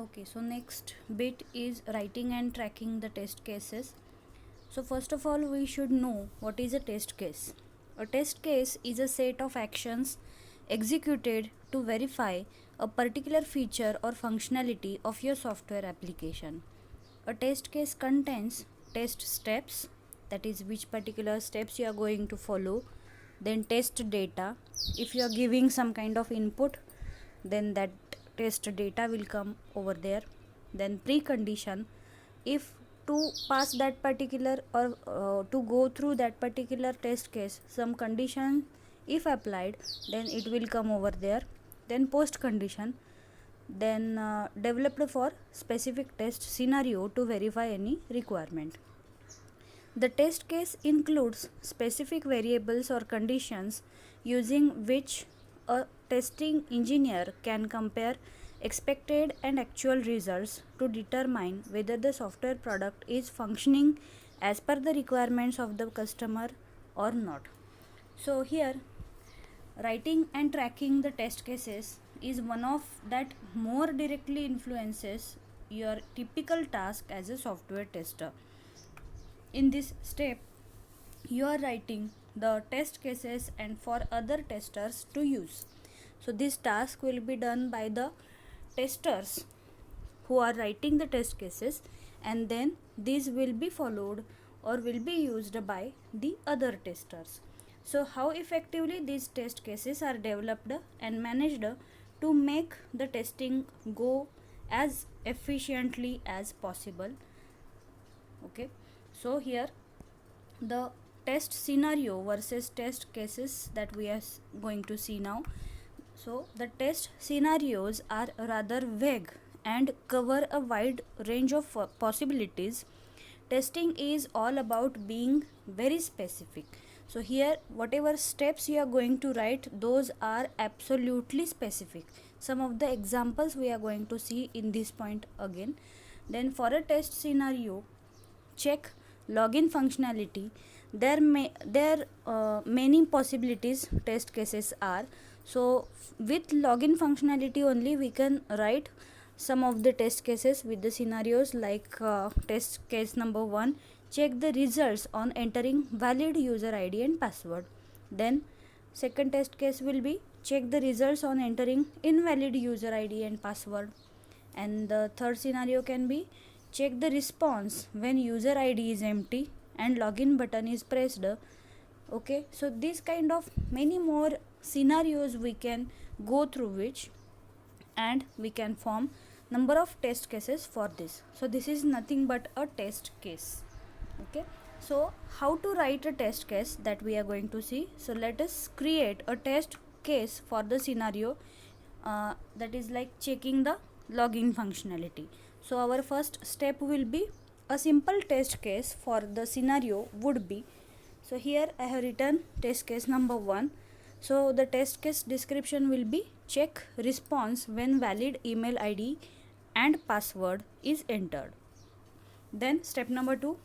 Okay, so next bit is writing and tracking the test cases. So first of all, we should know what is a test case. A test case is a set of actions executed to verify a particular feature or functionality of your software application. A test case contains test steps, that is which particular steps you are going to follow, then test data. If you are giving some kind of input, then that test data will come over there. Then precondition, if to pass that particular or to go through that particular test case, some condition if applied, then it will come over there. Then post condition, then developed for specific test scenario to verify any requirement. The test case includes specific variables or conditions using which a testing engineer can compare expected and actual results to determine whether the software product is functioning as per the requirements of the customer or not. So here, writing and tracking the test cases is one of that more directly influences your typical task as a software tester. In this step, you are writing the test cases and for other testers to use. So this task will be done by the testers who are writing the test cases, and then these will be followed or will be used by the other testers. So how effectively these test cases are developed and managed to make the testing go as efficiently as possible. Okay, so here the test scenario versus test cases that we are going to see now. So the test scenarios are rather vague and cover a wide range of possibilities. Testing is all about being very specific. So here whatever steps you are going to write, those are absolutely specific. Some of the examples we are going to see in this point again. Then for a test scenario, check login functionality. There many possibilities test cases are. So with login functionality only we can write some of the test cases with the scenarios like test case number 1, check the results on entering valid user ID and password. Then second test case will be check the results on entering invalid user ID and password. And the third scenario can be check the response when user ID is empty and login button is pressed. Okay, so this kind of many more scenarios we can go through which, and we can form number of test cases for this. So this is nothing but a test case. Okay, so how to write a test case, that we are going to see. So let us create a test case for the scenario that is like checking the login functionality. So our first step will be a simple test case for the scenario would be, so here I have written test case number 1. So the test case description will be check response when valid email ID and password is entered. Then step number 2,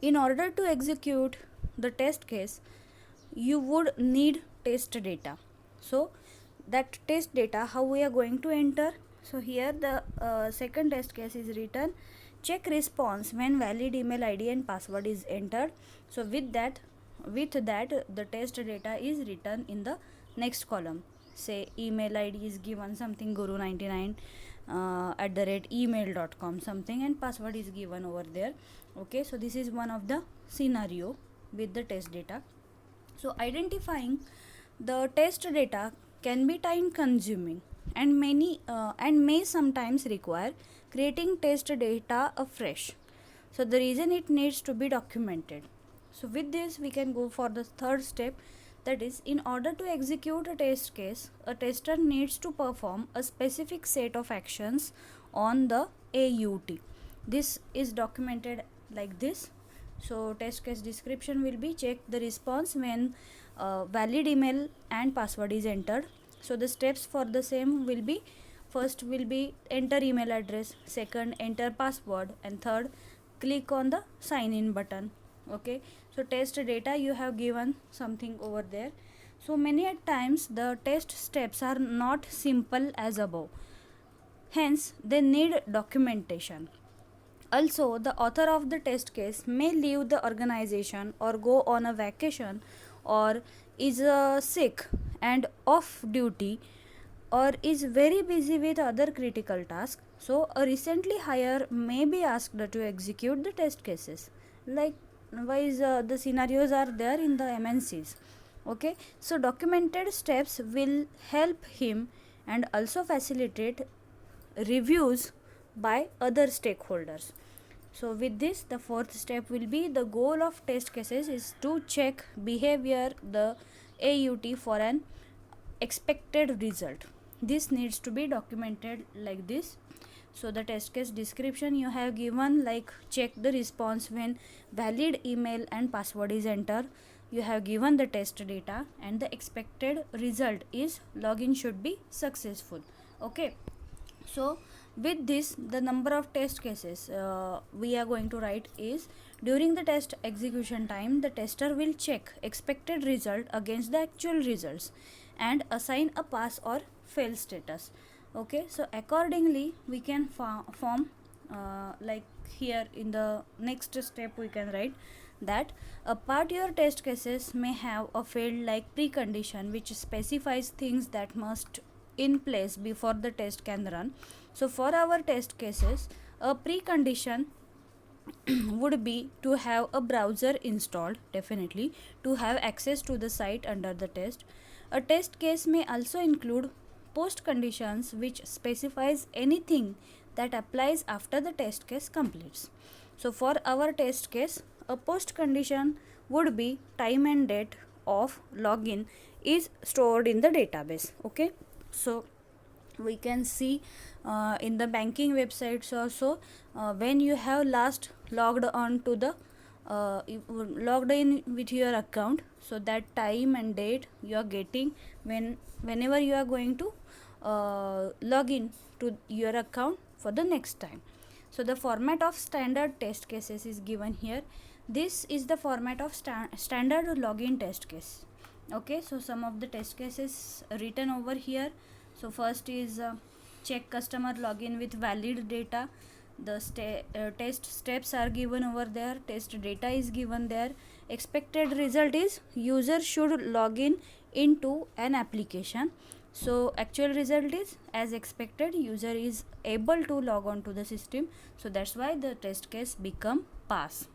in order to execute the test case, you would need test data. So that test data, how we are going to enter. So here the second test case is written check response when valid email ID and password is entered. So with that the test data is written in the next column. Say email ID is given something guru99 @email.com something, and password is given over there. Okay, so this is one of the scenario with the test data. So identifying the test data can be time consuming and may sometimes require creating test data afresh. So the reason it needs to be documented. So with this we can go for the third step, that is, in order to execute a test case, a tester needs to perform a specific set of actions on the AUT. This is documented like this. So test case description will be check the response when valid email and password is entered. So the steps for the same will be, first will be enter email address, second enter password, and third click on the sign in button. Okay, so test data you have given something over there. So many at times the test steps are not simple as above. Hence, they need documentation. Also, the author of the test case may leave the organization or go on a vacation or is sick and off duty or is very busy with other critical tasks. So, a recently hire may be asked to execute the test cases. Likewise, the scenarios are there in the MNCs. Okay, so documented steps will help him and also facilitate reviews by other stakeholders. So with this, the fourth step will be the goal of test cases is to check behavior the AUT for an expected result. This needs to be documented like this. So the test case description you have given, like check the response when valid email and password is entered. You have given the test data and the expected result is login should be successful. Okay, so with this, the number of test cases we are going to write is during the test execution time, the tester will check expected result against the actual results and assign a pass or fail status. Okay, so accordingly we can form like here in the next step we can write that a part your test cases may have a field like precondition which specifies things that must in place before the test can run. So for our test cases, a precondition would be to have a browser installed, definitely, to have access to the site under the test. A test case may also include post conditions which specifies anything that applies after the test case completes. So for our test case, a post condition would be time and date of login is stored in the database. Okay, so we can see in the banking websites also, when you have last logged on to the logged in with your account, so that time and date you are getting whenever you are going to log in to your account for the next time. So the format of standard test cases is given here. This is the format of standard login test case. Okay, so some of the test cases written over here. So first is check customer login with valid data. The test steps are given over there, test data is given there. Expected result is user should log in into an application. So actual result is as expected, user is able to log on to the system, so that's why the test case become pass.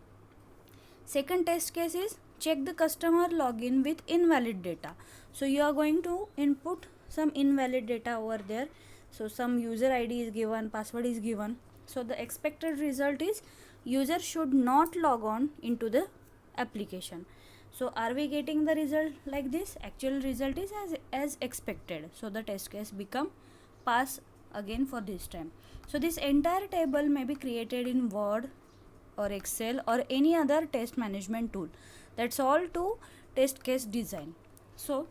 Second test case is check the customer login with invalid data. So you are going to input some invalid data over there. So some user ID is given, password is given. So the expected result is user should not log on into the application. So are we getting the result like this? Actual result is as expected. So the test case become pass again for this time. So this entire table may be created in Word or Excel or any other test management tool. That's all to test case design. So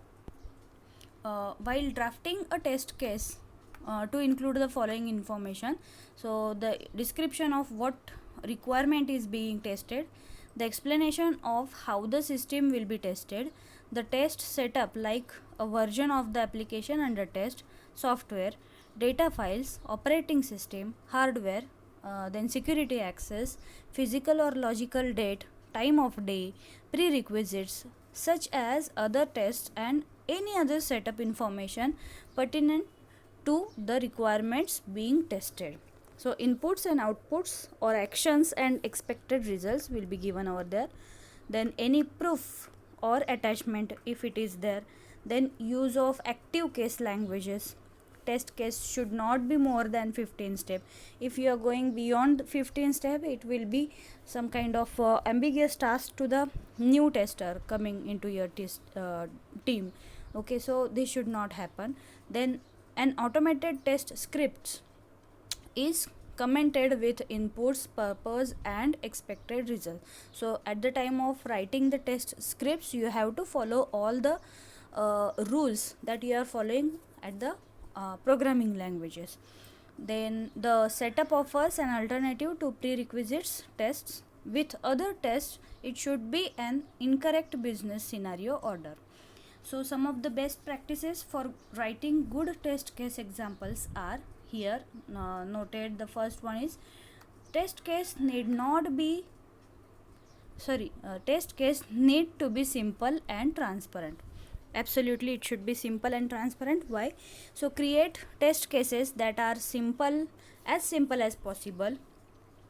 while drafting a test case to include the following information, so the description of what requirement is being tested, the explanation of how the system will be tested, the test setup like a version of the application under test, software, data files, operating system, hardware, then security access, physical or logical date, time of day, prerequisites such as other tests and any other setup information pertinent to the requirements being tested. So inputs and outputs or actions and expected results will be given over there. Then any proof or attachment if it is there. Then use of active case languages. Test case should not be more than 15 step. If you are going beyond 15 step, it will be some kind of ambiguous task to the new tester coming into your test team. Okay, so this should not happen. Then an automated test script is commented with inputs, purpose and expected result. So at the time of writing the test scripts, you have to follow all the rules that you are following at the programming languages. Then the setup offers an alternative to prerequisites tests. With other tests, it should be an incorrect business scenario order. So some of the best practices for writing good test case examples are here noted. The first one is test case need not be test case need to be simple and transparent. Absolutely, it should be simple and transparent. Why? So create test cases that are simple as possible.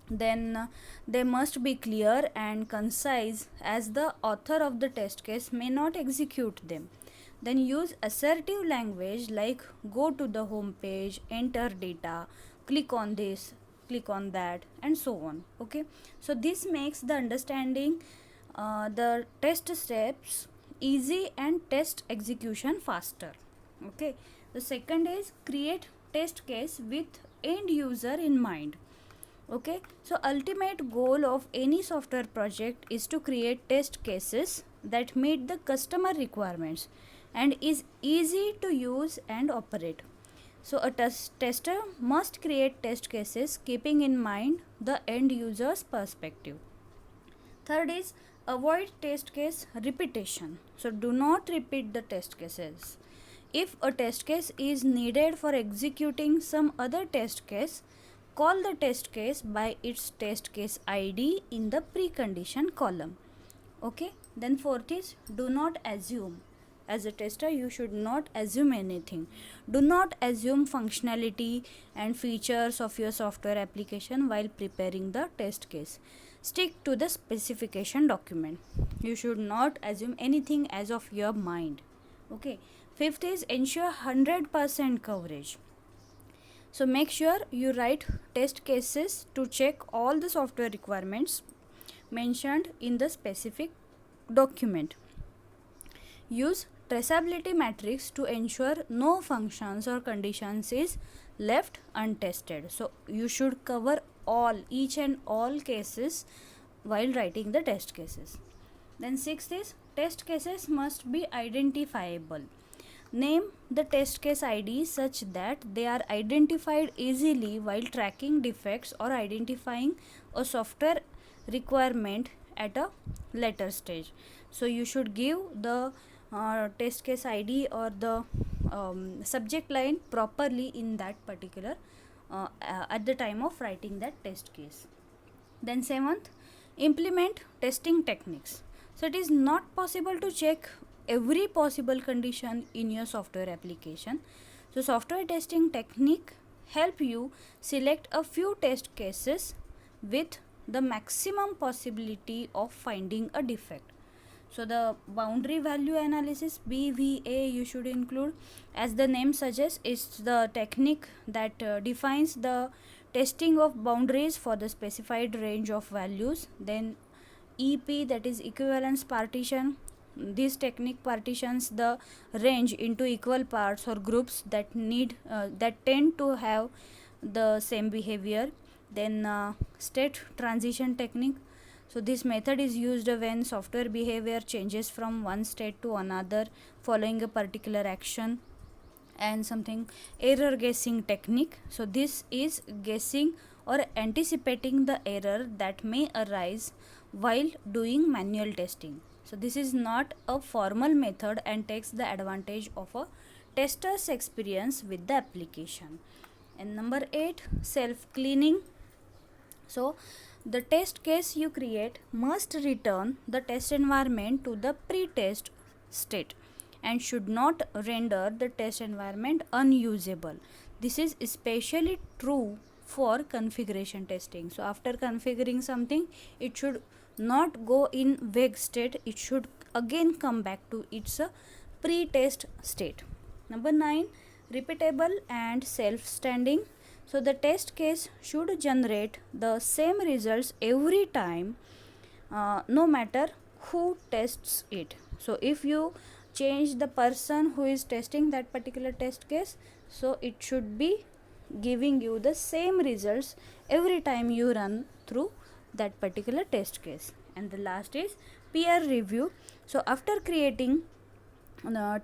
Then they must be clear and concise, as the author of the test case may not execute them. Then use assertive language like go to the home page, enter data, click on this, click on that, and so on. Okay, so this makes the understanding the test steps easy and test execution faster. Okay, the second is create test case with end user in mind. Okay, so ultimate goal of any software project is to create test cases that meet the customer requirements and is easy to use and operate. So a tester must create test cases keeping in mind the end user's perspective. Third is avoid test case repetition. So do not repeat the test cases. If a test case is needed for executing some other test case, call the test case by its test case ID in the precondition column. Okay, then fourth is do not assume. As a tester, you should not assume anything. Do not assume functionality and features of your software application while preparing the test case. Stick to the specification document. You should not assume anything as of your mind. Okay, fifth is ensure 100% coverage. So make sure you write test cases to check all the software requirements mentioned in the specific document. Use traceability matrix to ensure no functions or conditions is left untested. So you should cover each and all cases while writing the test cases. Then sixth is test cases must be identifiable. Name the test case ID such that they are identified easily while tracking defects or identifying a software requirement at a later stage. So you should give the test case ID or the subject line properly in that particular at the time of writing that test case. Then seventh, implement testing techniques. So it is not possible to check every possible condition in your software application. So software testing technique help you select a few test cases with the maximum possibility of finding a defect. So the boundary value analysis BVA you should include, as the name suggests, is the technique that defines the testing of boundaries for the specified range of values. Then EP, that is equivalence partition. This technique partitions the range into equal parts or groups that tend to have the same behavior. Then state transition technique. So this method is used when software behavior changes from one state to another following a particular action. And something error guessing technique. So this is guessing or anticipating the error that may arise while doing manual testing. So this is not a formal method and takes the advantage of a tester's experience with the application. And number 8, self cleaning. So the test case you create must return the test environment to the pre-test state and should not render the test environment unusable. This is especially true for configuration testing. So after configuring something, it should not go in vague state. It should again come back to its pre-test state. Number 9, repeatable and self-standing. So the test case should generate the same results every time, no matter who tests it. So if you change the person who is testing that particular test case, so it should be giving you the same results every time you run through that particular test case. And the last is peer review. So after creating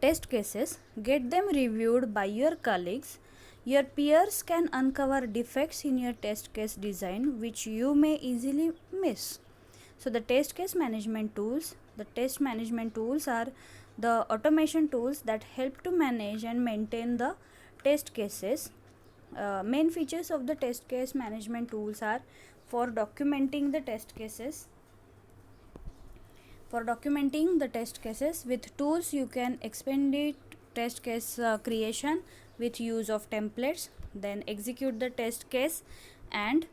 test cases, get them reviewed by your colleagues. Your peers can uncover defects in your test case design which you may easily miss. So the test management tools are the automation tools that help to manage and maintain the test cases Main features of the test case management tools are for documenting the test cases. For documenting the test cases with tools, you can expedite test case creation with use of templates, then execute the test case and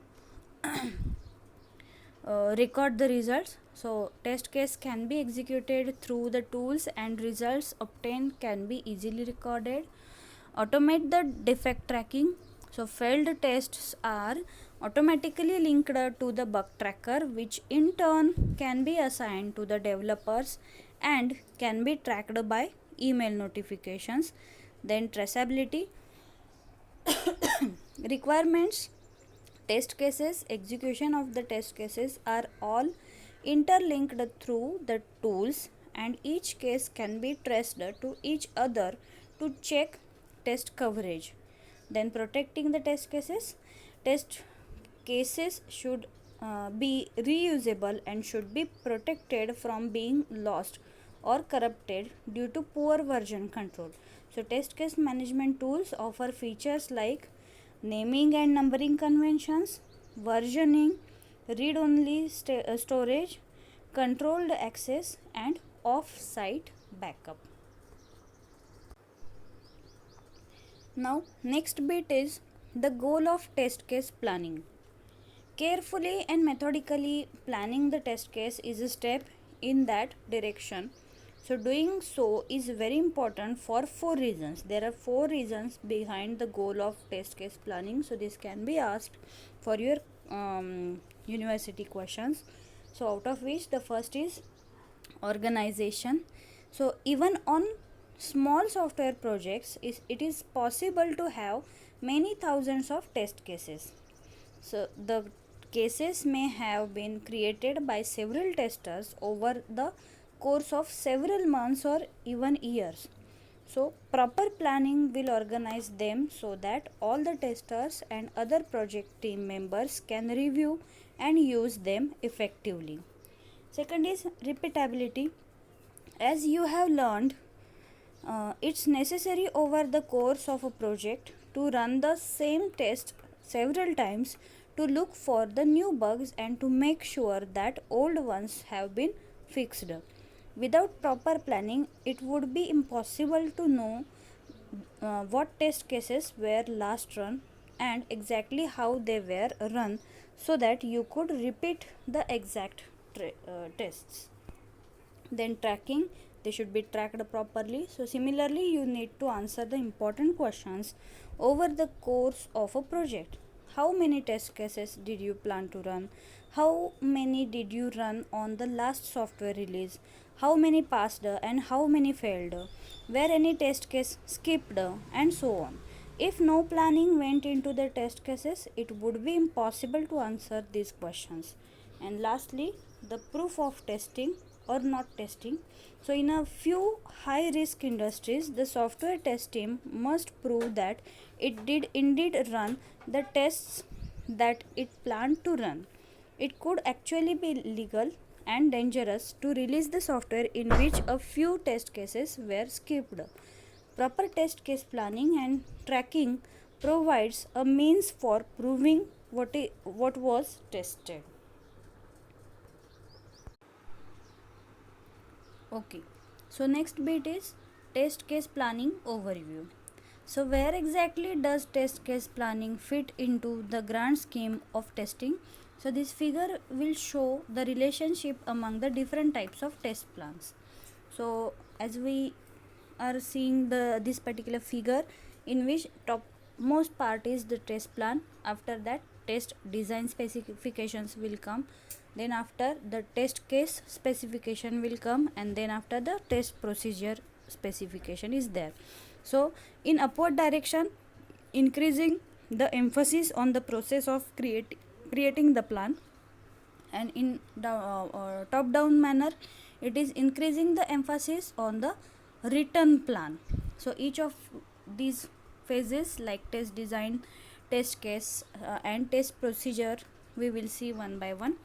record the results. So test case can be executed through the tools and results obtained can be easily recorded. Automate the defect tracking. So failed tests are automatically linked to the bug tracker, which in turn can be assigned to the developers and can be tracked by email notifications. Then traceability requirements. Test cases, execution of the test cases are all interlinked through the tools, and each case can be traced to each other to check test coverage. Then protecting the test cases. Test cases should be reusable and should be protected from being lost or corrupted due to poor version control. So test case management tools offer features like naming and numbering conventions, versioning, read-only storage, controlled access, and off-site backup. Now, next bit is the goal of test case planning. Carefully and methodically planning the test case is a step in that direction. So, doing so is very important for 4 reasons. There are 4 reasons behind the goal of test case planning. So, this can be asked for your university questions. So, out of which the first is organization. So, even on small software projects, it is possible to have many thousands of test cases. So, the cases may have been created by several testers over the course of several months or even years. So, proper planning will organize them so that all the testers and other project team members can review and use them effectively. Second is repeatability. As you have learned, it's necessary over the course of a project to run the same test several times to look for the new bugs and to make sure that old ones have been fixed. Without proper planning, it would be impossible to know what test cases were last run and exactly how they were run so that you could repeat the exact tests. Then tracking, they should be tracked properly. So similarly, you need to answer the important questions over the course of a project. How many test cases did you plan to run? How many did you run on the last software release? How many passed and how many failed? Were any test case skipped and so on? If no planning went into the test cases, it would be impossible to answer these questions. And lastly, the proof of testing or not testing. So in a few high risk industries, the software test team must prove that it did indeed run the tests that it planned to run. It could actually be legal and dangerous to release the software in which a few test cases were skipped. Proper test case planning and tracking provides a means for proving what was tested. Okay, so next bit is test case planning overview. So, where exactly does test case planning fit into the grand scheme of testing? So, this figure will show the relationship among the different types of test plans. So, as we are seeing this particular figure, in which topmost part is the test plan, after that test design specifications will come, then after the test case specification will come, and then after the test procedure specification is there. So in upward direction, increasing the emphasis on the process of creating the plan, and in the top down manner, it is increasing the emphasis on the written plan. So each of these phases like test design, test case, and test procedure, we will see one by one,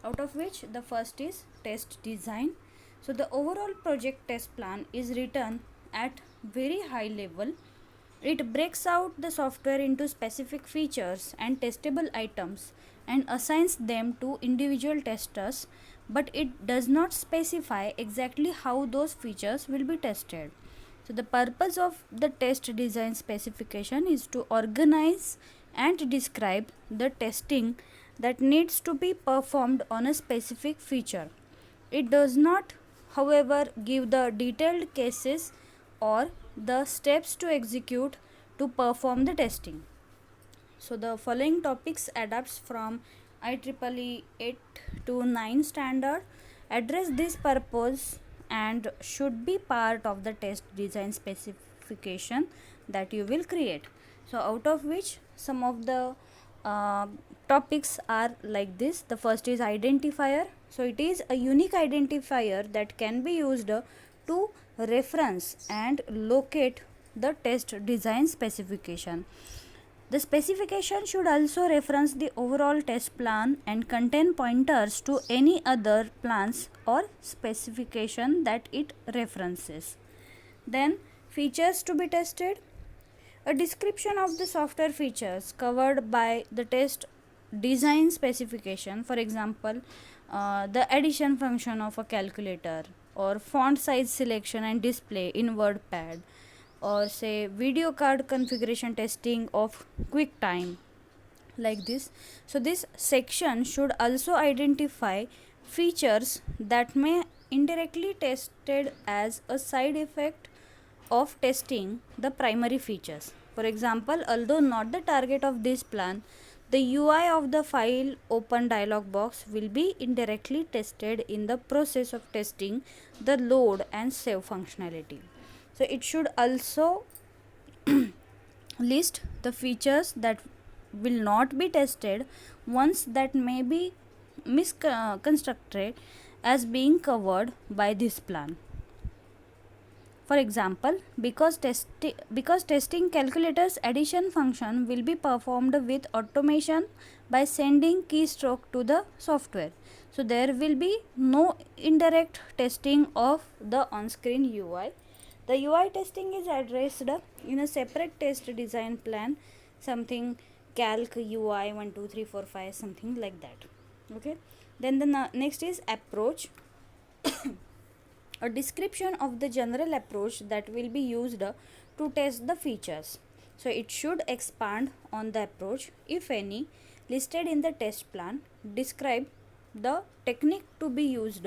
out of which the first is test design. So the overall project test plan is written at very high level. It breaks out the software into specific features and testable items and assigns them to individual testers, but it does not specify exactly how those features will be tested. So, the purpose of the test design specification is to organize and describe the testing that needs to be performed on a specific feature. It does not, however, give the detailed cases or the steps to execute to perform the testing. So the following topics adapts from IEEE 8 to 9 standard address this purpose and should be part of the test design specification that you will create. So out of which some of the uh, topics are like this. The first is identifier. So it is a unique identifier that can be used to reference and locate the test design specification. The specification should also reference the overall test plan and contain pointers to any other plans or specification that it references. Then, features to be tested. A description of the software features covered by the test design specification, for example, the addition function of a calculator or font size selection and display in WordPad, or say video card configuration testing of QuickTime, like this. So this section should also identify features that may indirectly tested as a side effect of testing the primary features. For example, although not the target of this plan, the UI of the file open dialog box will be indirectly tested in the process of testing the load and save functionality. So it should also list the features that will not be tested once that may be misconstructed as being covered by this plan. For example, because testing calculator's addition function will be performed with automation by sending keystroke to the software. So there will be no indirect testing of the on-screen UI. The UI testing is addressed in a separate test design plan, something calc UI 1 2 3 4 5, something like that. Okay. Then the next is approach. A description of the general approach that will be used to test the features. So it should expand on the approach, if any, listed in the test plan, describe the technique to be used,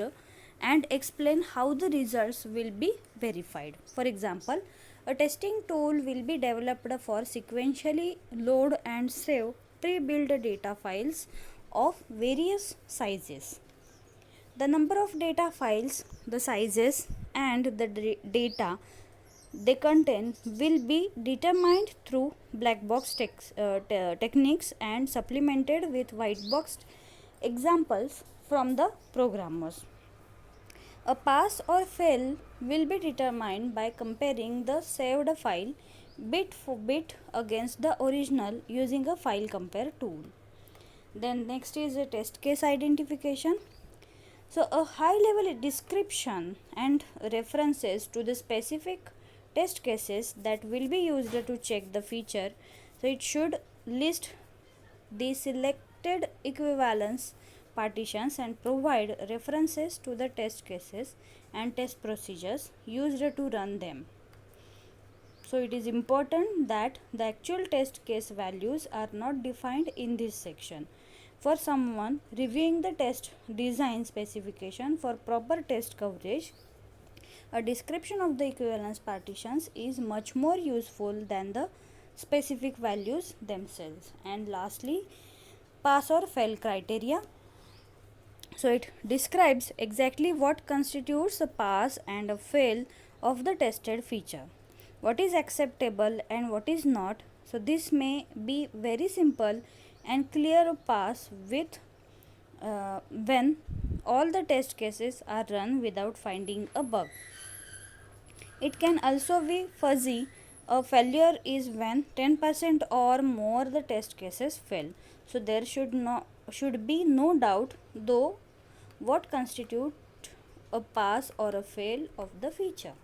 and explain how the results will be verified. For example, a testing tool will be developed for sequentially load and save pre-built data files of various sizes. The number of data files, the sizes, and the data they contain will be determined through black box techniques and supplemented with white box examples from the programmers. A pass or fail will be determined by comparing the saved file bit for bit against the original using a file compare tool. Then next is a test case identification. So a high level description and references to the specific test cases that will be used to check the feature. So it should list the selected equivalence partitions and provide references to the test cases and test procedures used to run them. So it is important that the actual test case values are not defined in this section. For someone reviewing the test design specification for proper test coverage, a description of the equivalence partitions is much more useful than the specific values themselves. And lastly, pass or fail criteria. So it describes exactly what constitutes a pass and a fail of the tested feature, what is acceptable and what is not. So this may be very simple and clear pass with when all the test cases are run without finding a bug. It can also be fuzzy. A failure is when 10% or more the test cases fail. So there should be no doubt though what constitute a pass or a fail of the feature.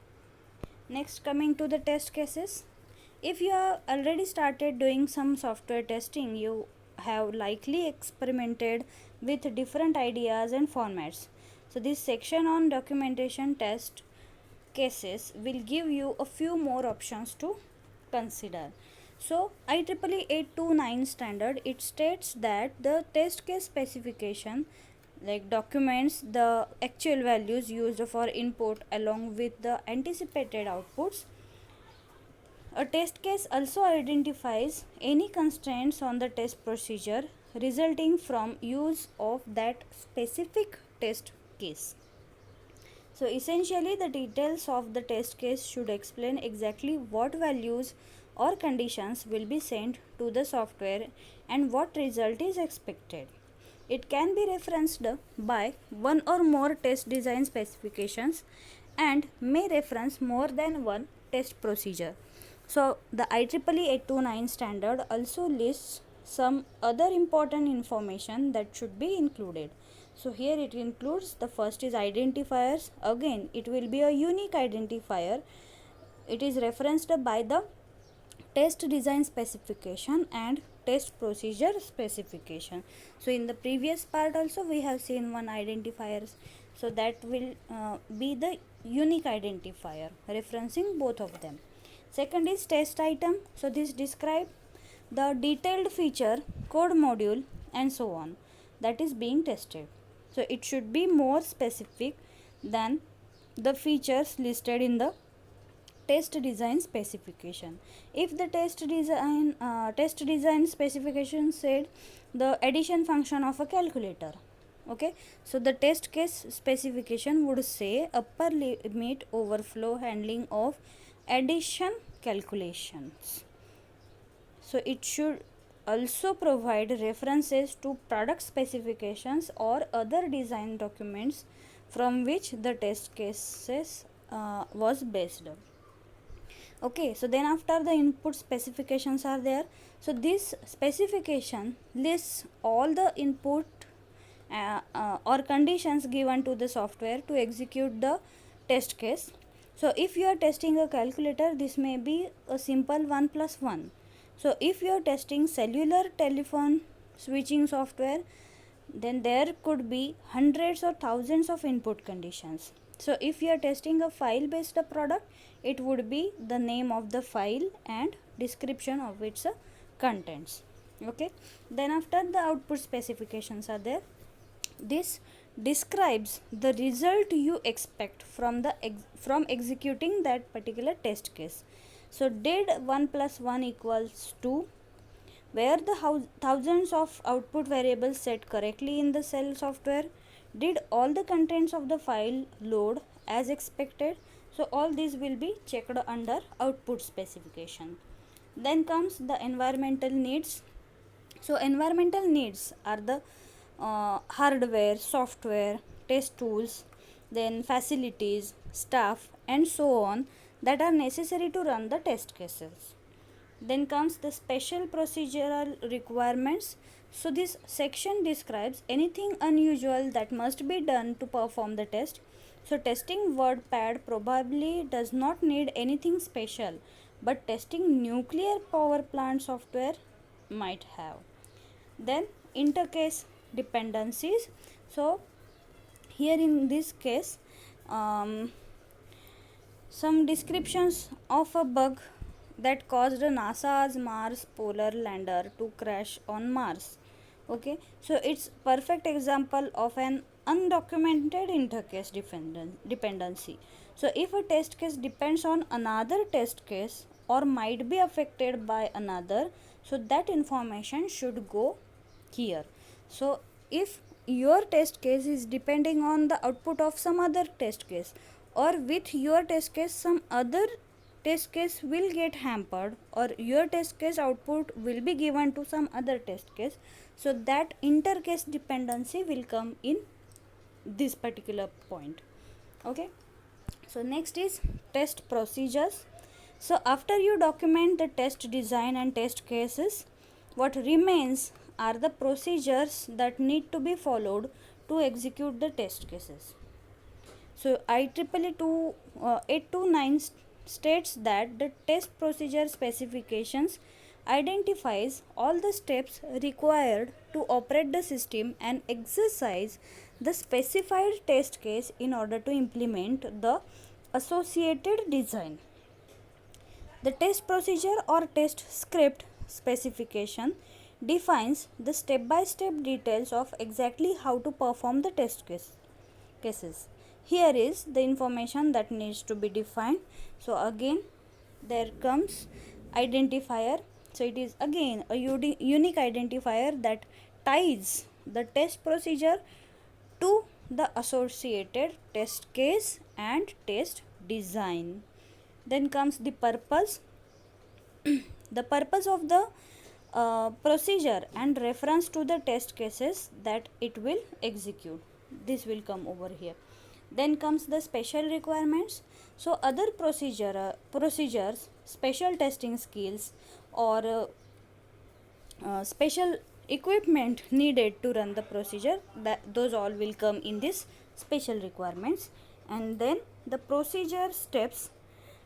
Next, coming to the test cases. If you have already started doing some software testing, you have likely experimented with different ideas and formats. So this section on documentation test cases will give you a few more options to consider. So IEEE 829 standard, it states that the test case specification like documents the actual values used for input along with the anticipated outputs. A test case also identifies any constraints on the test procedure resulting from use of that specific test case. So essentially the details of the test case should explain exactly what values or conditions will be sent to the software and what result is expected. It can be referenced by one or more test design specifications and may reference more than one test procedure. So the IEEE 829 standard also lists some other important information that should be included. So here it includes, the first is identifiers. Again, it will be a unique identifier. It is referenced by the test design specification and test procedure specification. So in the previous part also we have seen one identifiers, so that will be the unique identifier referencing both of them. Second is test item. So this describe the detailed feature, code module and so on that is being tested. So it should be more specific than the features listed in the test design specification. If the test design specification said the addition function of a calculator, okay, so the test case specification would say upper limit overflow handling of addition calculations. So it should also provide references to product specifications or other design documents from which the test cases was based. Okay, so then after the input specifications are there, so this specification lists all the input or conditions given to the software to execute the test case. So if you are testing a calculator, this may be a simple 1 plus 1. So if you are testing cellular telephone switching software, then there could be hundreds or thousands of input conditions. So if you are testing a file based product, it would be the name of the file and description of its contents. Okay, then after the output specifications are there, this describes the result you expect from the from executing that particular test case. So did 1 plus 1 equals 2, where the thousands of output variables set correctly in the cell software, did all the contents of the file load as expected. So all these will be checked under output specification. Then comes the environmental needs. So environmental needs are the hardware, software, test tools, then facilities, staff and so on that are necessary to run the test cases. Then comes the special procedural requirements. So this section describes anything unusual that must be done to perform the test. So testing WordPad probably does not need anything special, but testing nuclear power plant software might have. Then intercase dependencies. So here in this case, some descriptions of a bug that caused NASA's Mars polar lander to crash on Mars. Okay, so it's perfect example of an undocumented intercase dependency. So if a test case depends on another test case or might be affected by another, so that information should go here. So if your test case is depending on the output of some other test case, or with your test case some other test case will get hampered, or your test case output will be given to some other test case, so that intercase dependency will come in this particular point. Okay, so next is test procedures. So after you document the test design and test cases, what remains are the procedures that need to be followed to execute the test cases. So IEEE 829 states that the test procedure specifications identifies all the steps required to operate the system and exercise the specified test case in order to implement the associated design. The test procedure or test script specification defines the step-by-step details of exactly how to perform the cases. Here is the information that needs to be defined. So again there comes identifier. So it is again a unique identifier that ties the test procedure to the associated test case and test design. Then comes the purpose. The purpose of the procedure and reference to the test cases that it will execute. This will come over here. Then comes the special requirements. So other procedures, special testing skills or special equipment needed to run the procedure, that those all will come in this special requirements. And then the procedure steps.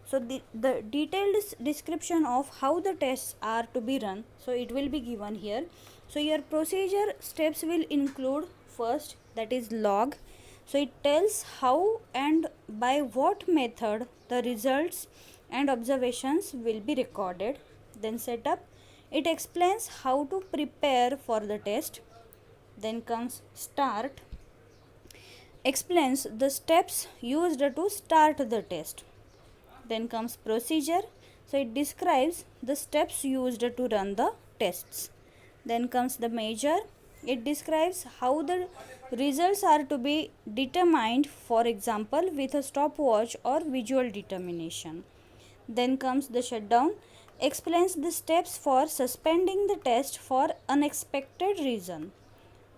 So the detailed description of how the tests are to be run, so it will be given here. So your procedure steps will include first, that is log. So it tells how and by what method the results and observations will be recorded. Then setup, it explains how to prepare for the test. Then comes start, explains the steps used to start the test. Then comes procedure. So it describes the steps used to run the tests. Then comes the measure. It describes how the results are to be determined, for example with a stopwatch or visual determination. Then comes the shutdown. Explains the steps for suspending the test for unexpected reason.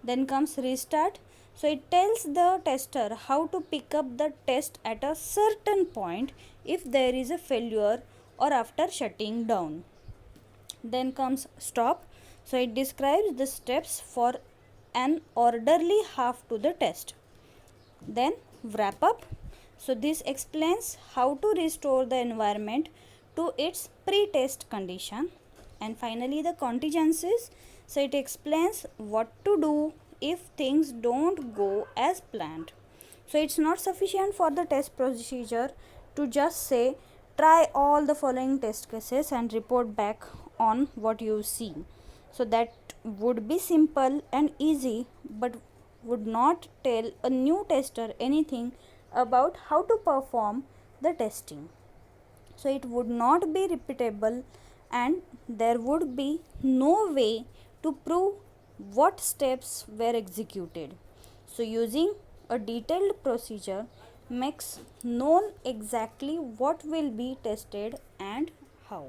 Then comes restart. So it tells the tester how to pick up the test at a certain point if there is a failure or after shutting down. Then comes stop. So it describes the steps for an orderly half to the test. Then wrap up. So this explains how to restore the environment to its pre-test condition. And finally the contingencies. So it explains what to do if things don't go as planned. So it's not sufficient for the test procedure to just say try all the following test cases and report back on what you see. So that would be simple and easy, but would not tell a new tester anything about how to perform the testing. So it would not be repeatable and there would be no way to prove what steps were executed. So using a detailed procedure makes known exactly what will be tested and how.